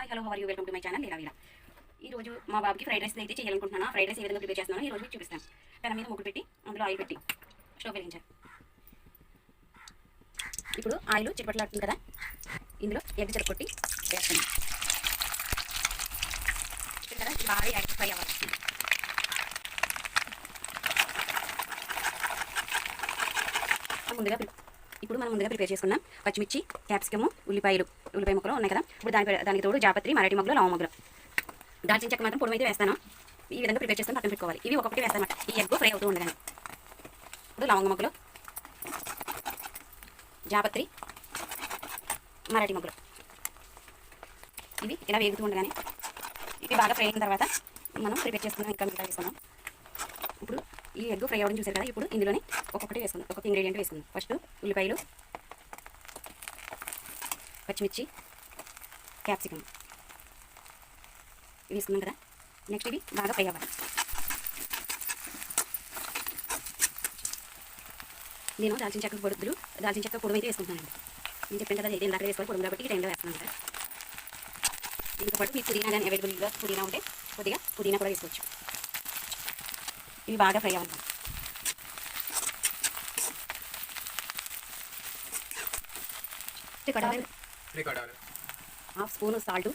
Hi hello how are you welcome to my channel Leela Veera. ఈ రోజు మా బాబుకి ఫ్రైడ్ రైస్ అయితే చేయాలనుకుంటున్నాను. ఫ్రైడ్ రైస్ ఏ విధంగా ప్రిపేర్ చేస్తున్నాను ఈ రోజు మీకు చూపిస్తాను. పెనం మీద ముగ్గురు పెట్టి అందులో ఆయిల్ పెట్టి స్టవ్ వెలిగించాలి. ఇప్పుడు ఆయిల్ చిటపటలాడుతుంది కదా, ఇందులో ఎగ్ చెరగొట్టి వేస్తాను. కదా బాగా ఎగ్ ఫ్రై అవ్వాలి. ఇప్పుడు మనం ముందుగా ప్రిపేర్ చేసుకున్నాం పచ్చిమిర్చి, క్యాప్సికము, ఉల్లిపాయ ముక్కలు ఉన్నాయి కదా. ఇప్పుడు దానికి తోడు జాపత్రి, మరాఠీ మొగ్గలు, లవంగ మొగ్గలు, దాల్చిన చెక్క మాత్రం పొడి అయితే వేస్తాను. ఈ విధంగా ప్రిపేర్ చేసుకుని పక్కన పెట్టుకోవాలి. ఇవి ఒక్కొక్కటి వేస్తానమాట ఈ ఎగ్ ఫ్రై అవుతూ ఉండగానే. ఇప్పుడు లవంగ మొగ్గలు, జాపత్రి, మరాఠీ మొగ్గలు ఇవి ఇలా వేగుతూ ఉండగానే ఇవి బాగా ఫ్రై అయిన తర్వాత మనం ప్రిపేర్ చేసుకున్నాం ఇంకా మిగతా వేసుకున్నాం. ఇప్పుడు ఈ ఎగ్ ఫ్రై అవ్వడం చూసారు కదా. ఇప్పుడు ఇందులోనే ఒక్కొక్కటి వేసుకుందాం, ఒక్కొక్క ఇంగ్రీడియంట్ వేసుకుందాం. ఫస్ట్ ఉల్లిపాయలు, పచ్చిమిర్చి, క్యాప్సికమ్ ఇవి వేసుకున్నాం కదా. నెక్స్ట్ ఇవి బాగా ఫ్రై అవ్వాలి. నేను దాల్చిన చెక్క పొడి అయితే వేసుకుంటున్నానండి. నేను చెప్పాను కదా ఇది ఇందాక వేసుకోవాలి పొడి కాబట్టి ఈ టైంలో వేస్తున్నాను కదా. దీంతో పాటు మీకు పుదీనా కానీ అవైలబుల్గా పుదీనా ఉంటే కొద్దిగా పుదీనా కూడా వేసుకోవచ్చు. ఇవి బాగా ఫ్రై అవ్వాలి. హాఫ్ స్పూన్ సాల్ట్,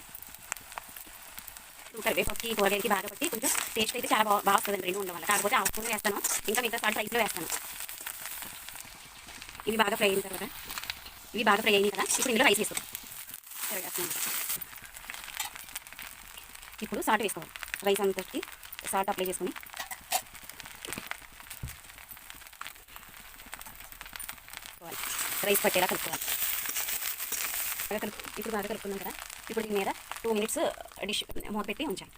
కరివేపాకి కూరగాయలకి బాగా పట్టి కొంచెం టేస్ట్ అయితే చాలా బాగా వస్తుందండి రెండు ఉండడం వల్ల. కాకపోతే హాఫ్ స్పూన్ వేస్తాను, ఇంకా మిగతా సాల్ట్ రైస్లో వేస్తాను. ఇవి బాగా ఫ్రై అయిన తర్వాత ఇవి బాగా ఫ్రై అయినాయి కదా. ఇప్పుడు ఇందులో రైస్ వేసుకోవాలి. ఇప్పుడు సాల్ట్ వేసుకోవాలి. రైస్ అంతటి సాల్ట్ అప్లై చేసుకుని రైస్ పట్టేలా కలుపుకోవాలి. ఇప్పుడు బాగా కలుపుకున్నాం కదా. ఇప్పుడు దీని మీద 2 minutes డిష్ మూత పెట్టి ఉంచాలి.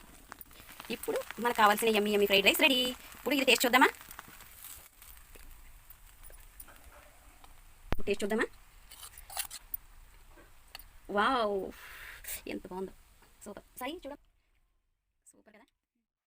ఇప్పుడు మనకు కావాల్సిన యమ్మీ ఫ్రైడ్ రైస్ రెడీ. ఇప్పుడు ఇది టేస్ట్ చూద్దామా? వావ్ ఎంత బాగుందో. సూపర్. సాయి చూడ.